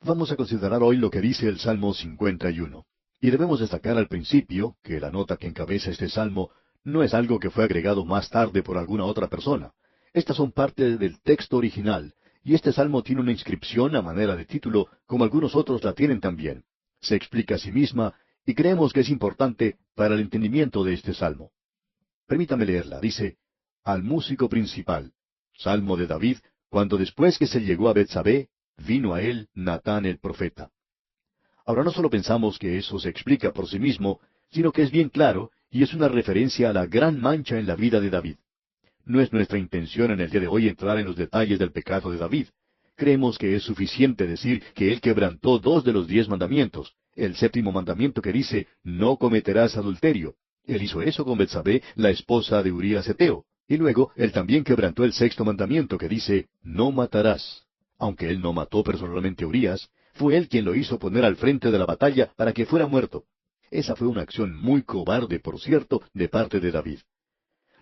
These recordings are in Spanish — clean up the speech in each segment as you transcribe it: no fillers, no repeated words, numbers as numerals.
Vamos a considerar hoy lo que dice el Salmo 51. Y debemos destacar al principio que la nota que encabeza este salmo no es algo que fue agregado más tarde por alguna otra persona. Estas son parte del texto original, y este salmo tiene una inscripción a manera de título, como algunos otros la tienen también. Se explica a sí misma, y creemos que es importante para el entendimiento de este salmo. Permítame leerla. Dice, al músico principal, salmo de David, cuando después que se llegó a Betsabé, vino a él Natán el profeta. Ahora no solo pensamos que eso se explica por sí mismo, sino que es bien claro y es una referencia a la gran mancha en la vida de David. No es nuestra intención en el día de hoy entrar en los detalles del pecado de David. Creemos que es suficiente decir que él quebrantó 2 de los 10 mandamientos. El 7º mandamiento que dice, no cometerás adulterio. Él hizo eso con Betsabé, la esposa de Urías Heteo. Y luego, él también quebrantó el 6º mandamiento que dice, no matarás. Aunque él no mató personalmente a Urías, fue él quien lo hizo poner al frente de la batalla para que fuera muerto. Esa fue una acción muy cobarde, por cierto, de parte de David.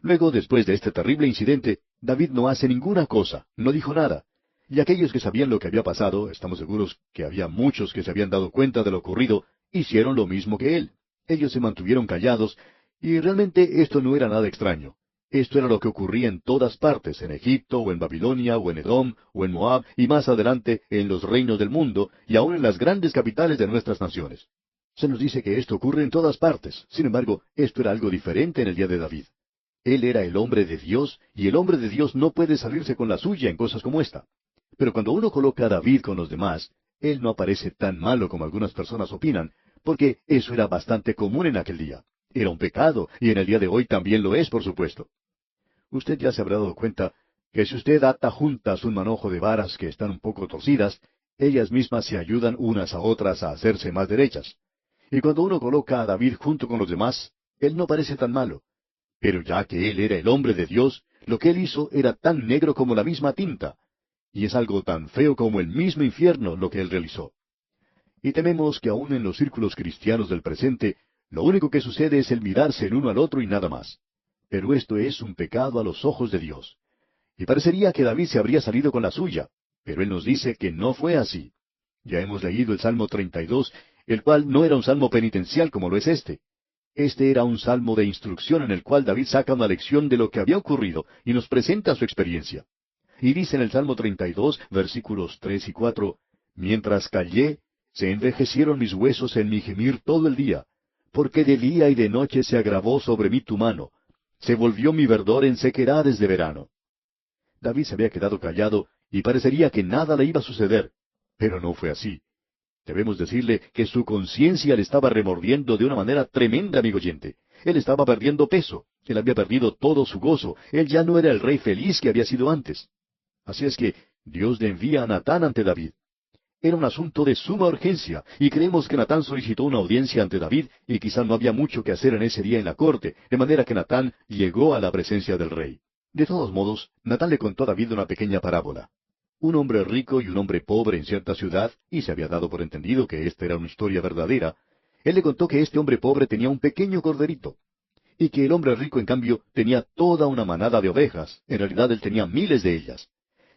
Luego, después de este terrible incidente, David no hace ninguna cosa, no dijo nada. Y aquellos que sabían lo que había pasado, estamos seguros que había muchos que se habían dado cuenta de lo ocurrido, hicieron lo mismo que él. Ellos se mantuvieron callados, y realmente esto no era nada extraño. Esto era lo que ocurría en todas partes, en Egipto, o en Babilonia, o en Edom, o en Moab, y más adelante en los reinos del mundo, y aún en las grandes capitales de nuestras naciones. Se nos dice que esto ocurre en todas partes. Sin embargo, esto era algo diferente en el día de David. Él era el hombre de Dios, y el hombre de Dios no puede salirse con la suya en cosas como esta. Pero cuando uno coloca a David con los demás, él no aparece tan malo como algunas personas opinan, porque eso era bastante común en aquel día. Era un pecado, y en el día de hoy también lo es, por supuesto. Usted ya se habrá dado cuenta que si usted ata juntas un manojo de varas que están un poco torcidas, ellas mismas se ayudan unas a otras a hacerse más derechas. Y cuando uno coloca a David junto con los demás, él no parece tan malo. Pero ya que él era el hombre de Dios, lo que él hizo era tan negro como la misma tinta. Y es algo tan feo como el mismo infierno lo que él realizó. Y tememos que aún en los círculos cristianos del presente, lo único que sucede es el mirarse el uno al otro y nada más. Pero esto es un pecado a los ojos de Dios. Y parecería que David se habría salido con la suya, pero él nos dice que no fue así. Ya hemos leído el Salmo 32, el cual no era un salmo penitencial como lo es este. Este era un salmo de instrucción en el cual David saca una lección de lo que había ocurrido y nos presenta su experiencia. Y dice en el Salmo 32, versículos 3 y 4, mientras callé, se envejecieron mis huesos en mi gemir todo el día, porque de día y de noche se agravó sobre mí tu mano. Se volvió mi verdor en sequedades de verano. David se había quedado callado y parecería que nada le iba a suceder, pero no fue así. Debemos decirle que su conciencia le estaba remordiendo de una manera tremenda, amigo oyente. Él estaba perdiendo peso, él había perdido todo su gozo, él ya no era el rey feliz que había sido antes. Así es que Dios le envía a Natán ante David. Era un asunto de suma urgencia, y creemos que Natán solicitó una audiencia ante David, y quizá no había mucho que hacer en ese día en la corte, de manera que Natán llegó a la presencia del rey. De todos modos, Natán le contó a David una pequeña parábola. Un hombre rico y un hombre pobre en cierta ciudad, y se había dado por entendido que esta era una historia verdadera, él le contó que este hombre pobre tenía un pequeño corderito, y que el hombre rico, en cambio, tenía toda una manada de ovejas. En realidad él tenía miles de ellas.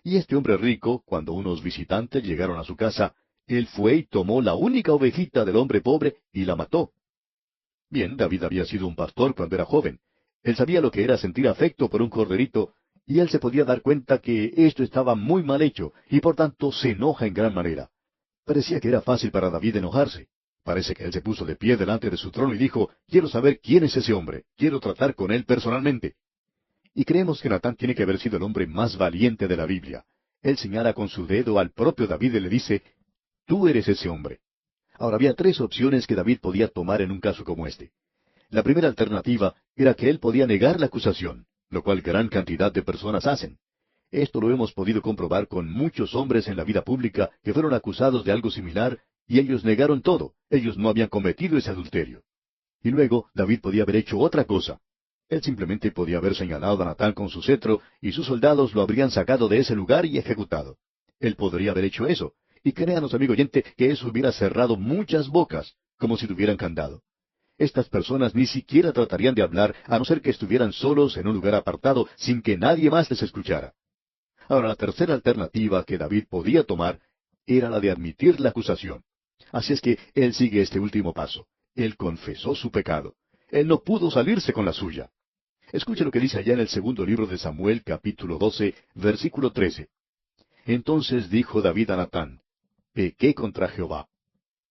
Y este hombre rico, cuando unos visitantes llegaron a su casa, él fue y tomó la única ovejita del hombre pobre y la mató. Bien, David había sido un pastor cuando era joven. Él sabía lo que era sentir afecto por un corderito, y él se podía dar cuenta que esto estaba muy mal hecho, y por tanto se enoja en gran manera. Parecía que era fácil para David enojarse. Parece que él se puso de pie delante de su trono y dijo, quiero saber quién es ese hombre, quiero tratar con él personalmente. Y creemos que Natán tiene que haber sido el hombre más valiente de la Biblia. Él señala con su dedo al propio David y le dice, tú eres ese hombre. Ahora había 3 opciones que David podía tomar en un caso como este. La primera alternativa era que él podía negar la acusación, lo cual gran cantidad de personas hacen. Esto lo hemos podido comprobar con muchos hombres en la vida pública que fueron acusados de algo similar y ellos negaron todo. Ellos no habían cometido ese adulterio. Y luego David podía haber hecho otra cosa. Él simplemente podía haber señalado a Natán con su cetro y sus soldados lo habrían sacado de ese lugar y ejecutado. Él podría haber hecho eso. Y créanos, amigo oyente, que eso hubiera cerrado muchas bocas, como si tuvieran candado. Estas personas ni siquiera tratarían de hablar a no ser que estuvieran solos en un lugar apartado sin que nadie más les escuchara. Ahora, la tercera alternativa que David podía tomar era la de admitir la acusación. Así es que él sigue este último paso. Él confesó su pecado. Él no pudo salirse con la suya. Escuche lo que dice allá en el segundo libro de Samuel, capítulo 12, versículo 13. Entonces dijo David a Natán, pequé contra Jehová.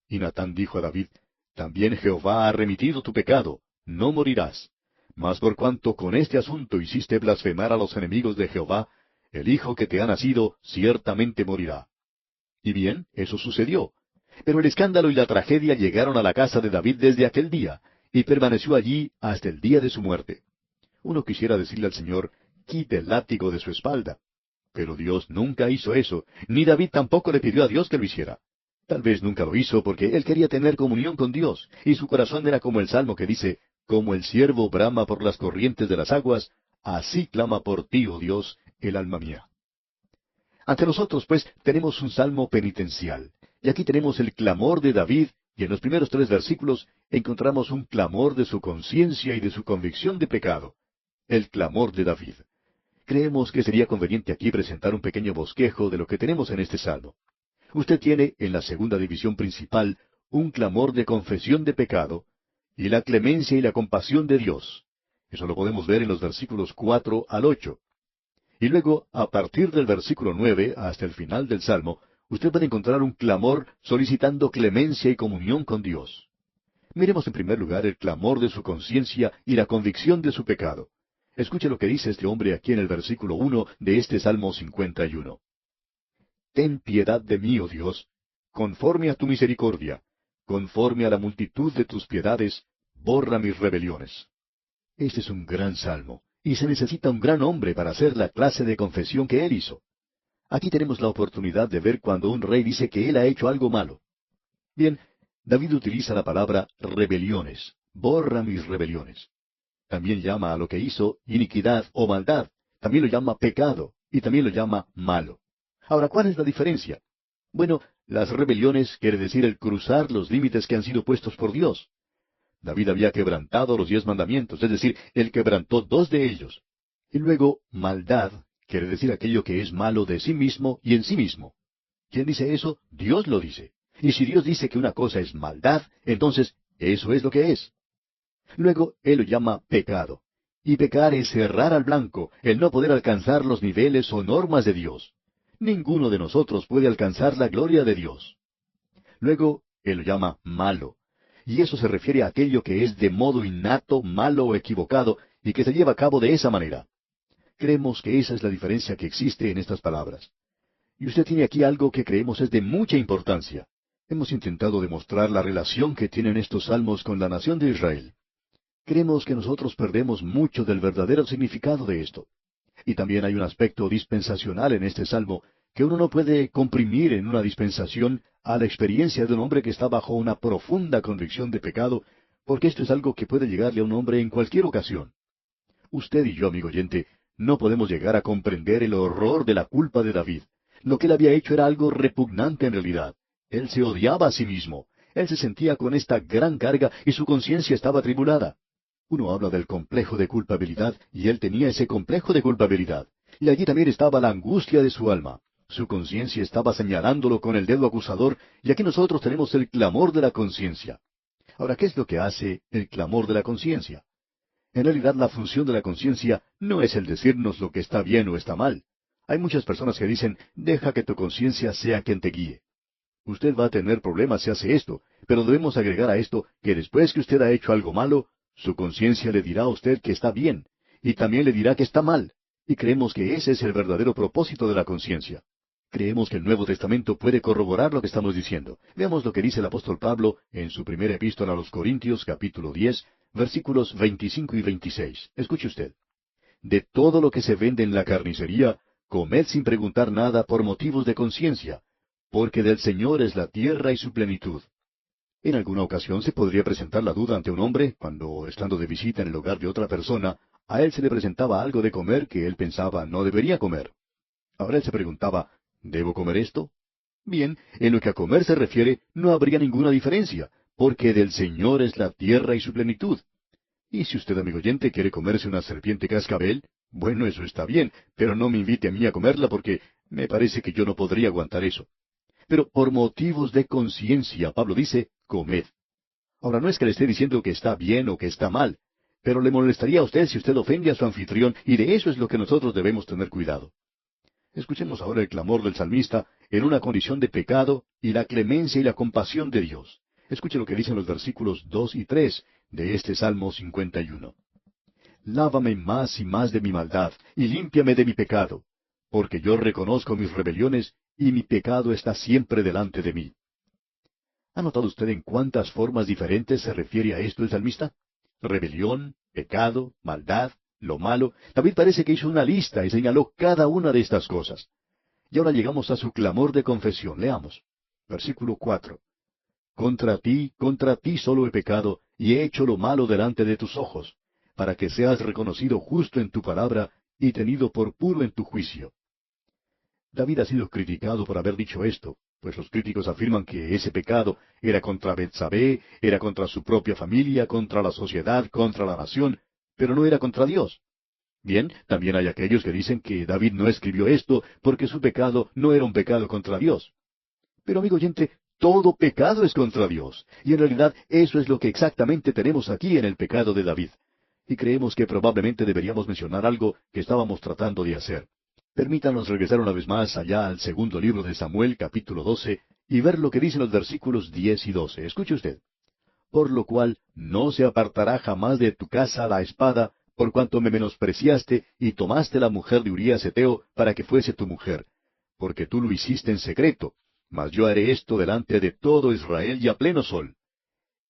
Y Natán dijo a David, también Jehová ha remitido tu pecado, no morirás. Mas por cuanto con este asunto hiciste blasfemar a los enemigos de Jehová, el hijo que te ha nacido ciertamente morirá. Y bien, eso sucedió. Pero el escándalo y la tragedia llegaron a la casa de David desde aquel día, y permaneció allí hasta el día de su muerte. Uno quisiera decirle al Señor, quite el látigo de su espalda. Pero Dios nunca hizo eso, ni David tampoco le pidió a Dios que lo hiciera. Tal vez nunca lo hizo porque él quería tener comunión con Dios, y su corazón era como el salmo que dice, como el ciervo brama por las corrientes de las aguas, así clama por ti, oh Dios, el alma mía. Ante nosotros, pues, tenemos un salmo penitencial, y aquí tenemos el clamor de David, y en los primeros 3 versículos encontramos un clamor de su conciencia y de su convicción de pecado. El clamor de David. Creemos que sería conveniente aquí presentar un pequeño bosquejo de lo que tenemos en este salmo. Usted tiene, en la segunda división principal, un clamor de confesión de pecado, y la clemencia y la compasión de Dios. Eso lo podemos ver en los versículos 4 al 8. Y luego, a partir del versículo 9 hasta el final del Salmo, usted puede encontrar un clamor solicitando clemencia y comunión con Dios. Miremos en primer lugar el clamor de su conciencia y la convicción de su pecado. Escuche lo que dice este hombre aquí en el versículo 1 de este Salmo 51. Ten piedad de mí, oh Dios, conforme a tu misericordia, conforme a la multitud de tus piedades, borra mis rebeliones. Este es un gran salmo, y se necesita un gran hombre para hacer la clase de confesión que él hizo. Aquí tenemos la oportunidad de ver cuando un rey dice que él ha hecho algo malo. Bien, David utiliza la palabra rebeliones, borra mis rebeliones. También llama a lo que hizo iniquidad o maldad, también lo llama pecado, y también lo llama malo. Ahora, ¿cuál es la diferencia? Bueno, las rebeliones quiere decir el cruzar los límites que han sido puestos por Dios. David había quebrantado los 10 mandamientos, es decir, él quebrantó 2 de ellos. Y luego, maldad quiere decir aquello que es malo de sí mismo y en sí mismo. ¿Quién dice eso? Dios lo dice. Y si Dios dice que una cosa es maldad, entonces eso es lo que es. Luego, él lo llama pecado. Y pecar es errar al blanco, el no poder alcanzar los niveles o normas de Dios. Ninguno de nosotros puede alcanzar la gloria de Dios. Luego, él lo llama malo. Y eso se refiere a aquello que es de modo innato, malo o equivocado, y que se lleva a cabo de esa manera. Creemos que esa es la diferencia que existe en estas palabras. Y usted tiene aquí algo que creemos es de mucha importancia. Hemos intentado demostrar la relación que tienen estos salmos con la nación de Israel. Creemos que nosotros perdemos mucho del verdadero significado de esto. Y también hay un aspecto dispensacional en este salmo que uno no puede comprimir en una dispensación a la experiencia de un hombre que está bajo una profunda convicción de pecado, porque esto es algo que puede llegarle a un hombre en cualquier ocasión. Usted y yo, amigo oyente, no podemos llegar a comprender el horror de la culpa de David. Lo que él había hecho era algo repugnante en realidad. Él se odiaba a sí mismo. Él se sentía con esta gran carga y su conciencia estaba atribulada. Uno habla del complejo de culpabilidad, y él tenía ese complejo de culpabilidad. Y allí también estaba la angustia de su alma. Su conciencia estaba señalándolo con el dedo acusador, y aquí nosotros tenemos el clamor de la conciencia. Ahora, ¿qué es lo que hace el clamor de la conciencia? En realidad, la función de la conciencia no es el decirnos lo que está bien o está mal. Hay muchas personas que dicen, deja que tu conciencia sea quien te guíe. Usted va a tener problemas si hace esto, pero debemos agregar a esto que después que usted ha hecho algo malo, su conciencia le dirá a usted que está bien, y también le dirá que está mal. Y creemos que ese es el verdadero propósito de la conciencia. Creemos que el Nuevo Testamento puede corroborar lo que estamos diciendo. Veamos lo que dice el apóstol Pablo en su primera epístola a los Corintios, capítulo 10, versículos 25 y 26. Escuche usted. De todo lo que se vende en la carnicería, comed sin preguntar nada por motivos de conciencia, porque del Señor es la tierra y su plenitud. En alguna ocasión se podría presentar la duda ante un hombre, cuando, estando de visita en el hogar de otra persona, a él se le presentaba algo de comer que él pensaba no debería comer. Ahora él se preguntaba, ¿debo comer esto? Bien, en lo que a comer se refiere, no habría ninguna diferencia, porque del Señor es la tierra y su plenitud. Y si usted, amigo oyente, quiere comerse una serpiente cascabel, bueno, eso está bien, pero no me invite a mí a comerla porque me parece que yo no podría aguantar eso. Pero por motivos de conciencia, Pablo dice, comed. Ahora, no es que le esté diciendo que está bien o que está mal, pero le molestaría a usted si usted ofende a su anfitrión, y de eso es lo que nosotros debemos tener cuidado. Escuchemos ahora el clamor del salmista en una condición de pecado y la clemencia y la compasión de Dios. Escuche lo que dicen los versículos 2 y 3 de este Salmo 51. Lávame más y más de mi maldad, y límpiame de mi pecado, porque yo reconozco mis rebeliones, y mi pecado está siempre delante de mí. ¿Ha notado usted en cuántas formas diferentes se refiere a esto el salmista? Rebelión, pecado, maldad, lo malo. David parece que hizo una lista y señaló cada una de estas cosas. Y ahora llegamos a su clamor de confesión. Leamos. Versículo 4. Contra ti solo he pecado, y he hecho lo malo delante de tus ojos, para que seas reconocido justo en tu palabra y tenido por puro en tu juicio. David ha sido criticado por haber dicho esto, pues los críticos afirman que ese pecado era contra Betsabé, era contra su propia familia, contra la sociedad, contra la nación, pero no era contra Dios. Bien, también hay aquellos que dicen que David no escribió esto porque su pecado no era un pecado contra Dios. Pero amigo oyente, todo pecado es contra Dios, y en realidad eso es lo que exactamente tenemos aquí en el pecado de David. Y creemos que probablemente deberíamos mencionar algo que estábamos tratando de hacer. Permítanos regresar una vez más allá al segundo libro de Samuel, capítulo 12, y ver lo que dicen los versículos 10 y 12. Escuche usted. Por lo cual no se apartará jamás de tu casa la espada, por cuanto me menospreciaste y tomaste la mujer de Urías Heteo para que fuese tu mujer, porque tú lo hiciste en secreto, mas yo haré esto delante de todo Israel y a pleno sol.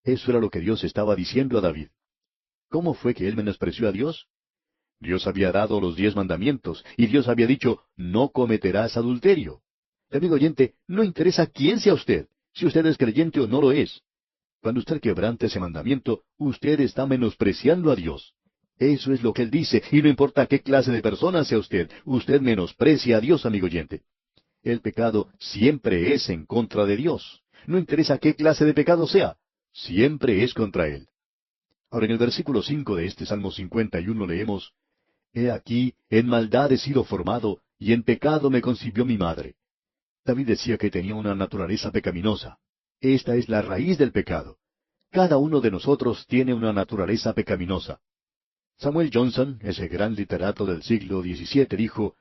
Eso era lo que Dios estaba diciendo a David. ¿Cómo fue que él menospreció a Dios? Dios había dado los 10 mandamientos, y Dios había dicho, no cometerás adulterio. Amigo oyente, no interesa quién sea usted, si usted es creyente o no lo es. Cuando usted quebrante ese mandamiento, usted está menospreciando a Dios. Eso es lo que Él dice, y no importa qué clase de persona sea usted menosprecia a Dios, amigo oyente. El pecado siempre es en contra de Dios. No interesa qué clase de pecado sea, siempre es contra Él. Ahora en el versículo 5 de este Salmo 51 leemos, He aquí, en maldad he sido formado, y en pecado me concibió mi madre. David decía que tenía una naturaleza pecaminosa. Esta es la raíz del pecado. Cada uno de nosotros tiene una naturaleza pecaminosa. Samuel Johnson, ese gran literato del siglo XVII, dijo,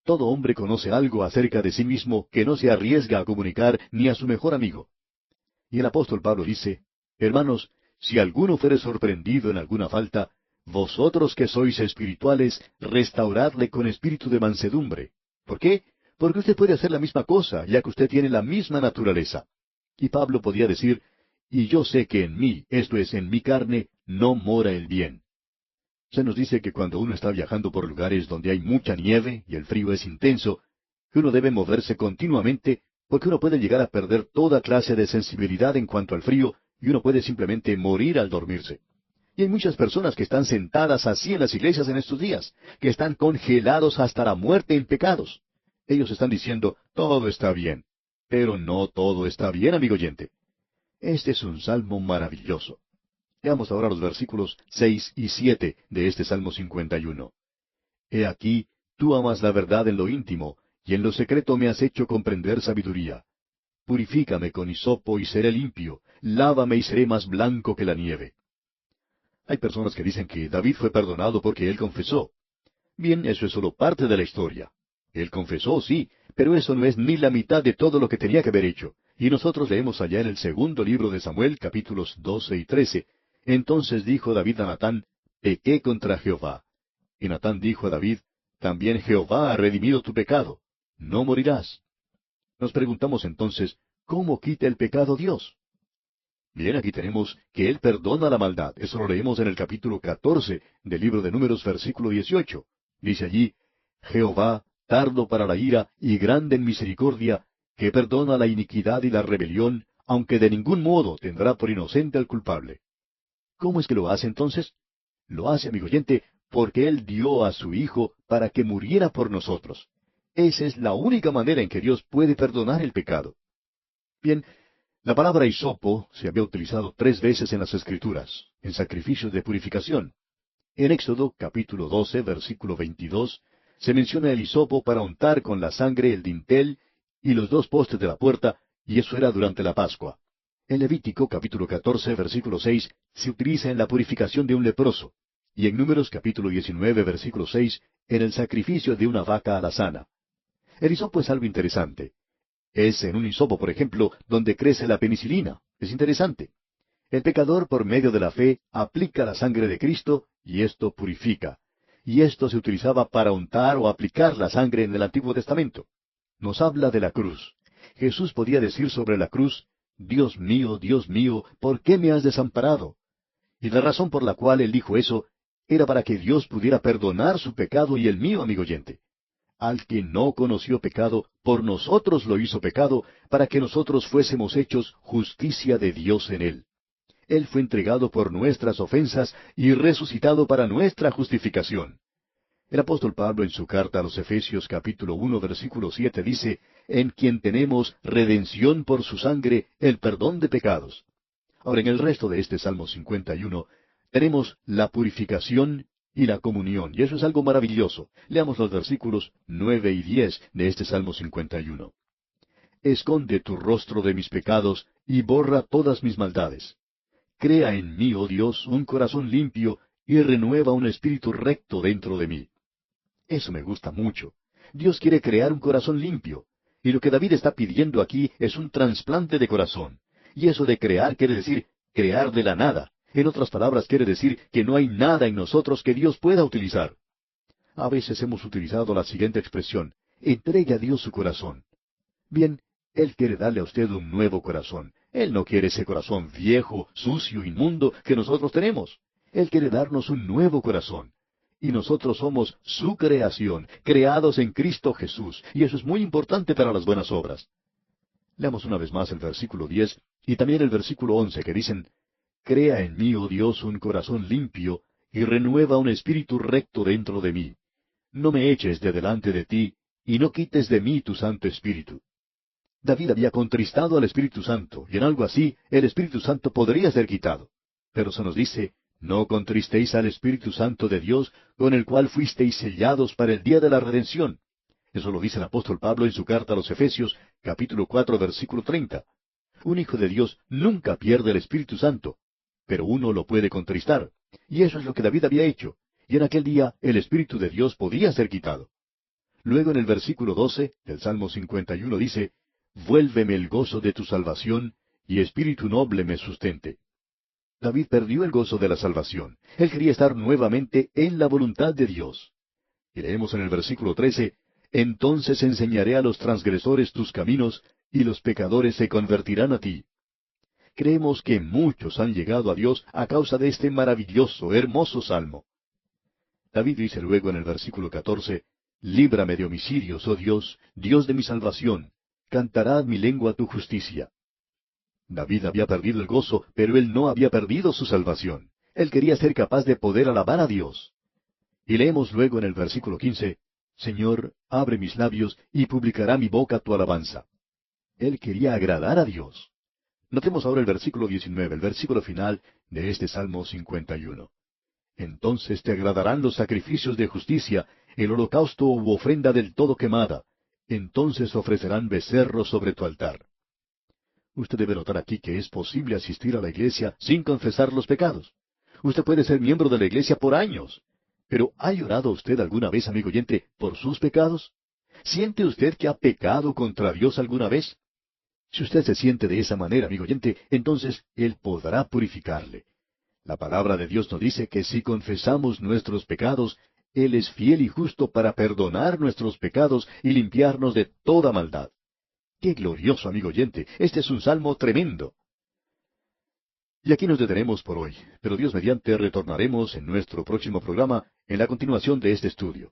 Todo hombre conoce algo acerca de sí mismo que no se arriesga a comunicar ni a su mejor amigo. Y el apóstol Pablo dice, Hermanos, si alguno fuere sorprendido en alguna falta, vosotros que sois espirituales, restauradle con espíritu de mansedumbre. ¿Por qué? Porque usted puede hacer la misma cosa, ya que usted tiene la misma naturaleza. Y Pablo podía decir, y yo sé que en mí, esto es, en mi carne, no mora el bien. Se nos dice que cuando uno está viajando por lugares donde hay mucha nieve y el frío es intenso, que uno debe moverse continuamente, porque uno puede llegar a perder toda clase de sensibilidad en cuanto al frío, y uno puede simplemente morir al dormirse. Y hay muchas personas que están sentadas así en las iglesias en estos días, que están congelados hasta la muerte en pecados. Ellos están diciendo, todo está bien. Pero no todo está bien, amigo oyente. Este es un salmo maravilloso. Veamos ahora los versículos 6 y 7 de este Salmo 51. He aquí, tú amas la verdad en lo íntimo, y en lo secreto me has hecho comprender sabiduría. Purifícame con hisopo y seré limpio, lávame y seré más blanco que la nieve. Hay personas que dicen que David fue perdonado porque él confesó. Bien, eso es solo parte de la historia. Él confesó, sí, pero eso no es ni la mitad de todo lo que tenía que haber hecho. Y nosotros leemos allá en el segundo libro de Samuel, capítulos 12 y 13. Entonces dijo David a Natán, pequé contra Jehová. Y Natán dijo a David, también Jehová ha redimido tu pecado. No morirás. Nos preguntamos entonces, ¿cómo quita el pecado Dios? Bien, aquí tenemos que Él perdona la maldad. Eso lo leemos en el capítulo 14 del libro de Números, versículo 18. Dice allí, Jehová, tardo para la ira y grande en misericordia, que perdona la iniquidad y la rebelión, aunque de ningún modo tendrá por inocente al culpable. ¿Cómo es que lo hace entonces? Lo hace, amigo oyente, porque Él dio a su Hijo para que muriera por nosotros. Esa es la única manera en que Dios puede perdonar el pecado. Bien, la palabra hisopo se había utilizado 3 veces en las Escrituras, en sacrificios de purificación. En Éxodo capítulo 12, versículo 22, se menciona el hisopo para untar con la sangre el dintel y los 2 postes de la puerta, y eso era durante la Pascua. En Levítico capítulo 14, versículo 6, se utiliza en la purificación de un leproso, y en Números capítulo 19, versículo 6, en el sacrificio de una vaca alazana. El hisopo es algo interesante. Es en un hisopo, por ejemplo, donde crece la penicilina. Es interesante. El pecador, por medio de la fe, aplica la sangre de Cristo, y esto purifica. Y esto se utilizaba para untar o aplicar la sangre en el Antiguo Testamento. Nos habla de la cruz. Jesús podía decir sobre la cruz, Dios mío, ¿por qué me has desamparado? Y la razón por la cual él dijo eso era para que Dios pudiera perdonar su pecado y el mío, amigo oyente. Al que no conoció pecado, por nosotros lo hizo pecado, para que nosotros fuésemos hechos justicia de Dios en él. Él fue entregado por nuestras ofensas y resucitado para nuestra justificación. El apóstol Pablo en su carta a los Efesios capítulo 1 versículo 7 dice, en quien tenemos redención por su sangre, el perdón de pecados. Ahora en el resto de este Salmo 51 tenemos la purificación y la comunión, y eso es algo maravilloso. Leamos los versículos 9 y 10 de este Salmo 51. Esconde tu rostro de mis pecados y borra todas mis maldades. Crea en mí, oh Dios, un corazón limpio y renueva un espíritu recto dentro de mí. Eso me gusta mucho. Dios quiere crear un corazón limpio. Y lo que David está pidiendo aquí es un trasplante de corazón. Y eso de crear quiere decir crear de la nada. En otras palabras quiere decir que no hay nada en nosotros que Dios pueda utilizar. A veces hemos utilizado la siguiente expresión, entregue a Dios su corazón. Bien, Él quiere darle a usted un nuevo corazón. Él no quiere ese corazón viejo, sucio, inmundo que nosotros tenemos. Él quiere darnos un nuevo corazón. Y nosotros somos su creación, creados en Cristo Jesús. Y eso es muy importante para las buenas obras. Leamos una vez más el versículo 10 y también el versículo 11 que dicen, Crea en mí, oh Dios, un corazón limpio, y renueva un espíritu recto dentro de mí. No me eches de delante de ti, y no quites de mí tu Santo Espíritu. David había contristado al Espíritu Santo, y en algo así el Espíritu Santo podría ser quitado. Pero se nos dice, no contristéis al Espíritu Santo de Dios, con el cual fuisteis sellados para el día de la redención. Eso lo dice el apóstol Pablo en su carta a los Efesios, capítulo 4, versículo 30. Un hijo de Dios nunca pierde el Espíritu Santo, pero uno lo puede contristar. Y eso es lo que David había hecho. Y en aquel día el Espíritu de Dios podía ser quitado. Luego en el versículo 12 del Salmo 51 dice, Vuélveme el gozo de tu salvación, y espíritu noble me sustente. David perdió el gozo de la salvación. Él quería estar nuevamente en la voluntad de Dios. Y leemos en el versículo 13, Entonces enseñaré a los transgresores tus caminos, y los pecadores se convertirán a ti. Creemos que muchos han llegado a Dios a causa de este maravilloso, hermoso salmo. David dice luego en el versículo 14, Líbrame de homicidios, oh Dios, Dios de mi salvación. Cantará mi lengua tu justicia. David había perdido el gozo, pero él no había perdido su salvación. Él quería ser capaz de poder alabar a Dios. Y leemos luego en el versículo 15, Señor, abre mis labios y publicará mi boca tu alabanza. Él quería agradar a Dios. Notemos ahora el versículo 19, el versículo final de este Salmo 51. Entonces te agradarán los sacrificios de justicia, el holocausto u ofrenda del todo quemada. Entonces ofrecerán becerros sobre tu altar. Usted debe notar aquí que es posible asistir a la iglesia sin confesar los pecados. Usted puede ser miembro de la iglesia por años. Pero ¿ha llorado usted alguna vez, amigo oyente, por sus pecados? ¿Siente usted que ha pecado contra Dios alguna vez? Si usted se siente de esa manera, amigo oyente, entonces Él podrá purificarle. La palabra de Dios nos dice que si confesamos nuestros pecados, Él es fiel y justo para perdonar nuestros pecados y limpiarnos de toda maldad. ¡Qué glorioso, amigo oyente! Este es un salmo tremendo. Y aquí nos detenemos por hoy, pero Dios mediante retornaremos en nuestro próximo programa en la continuación de este estudio.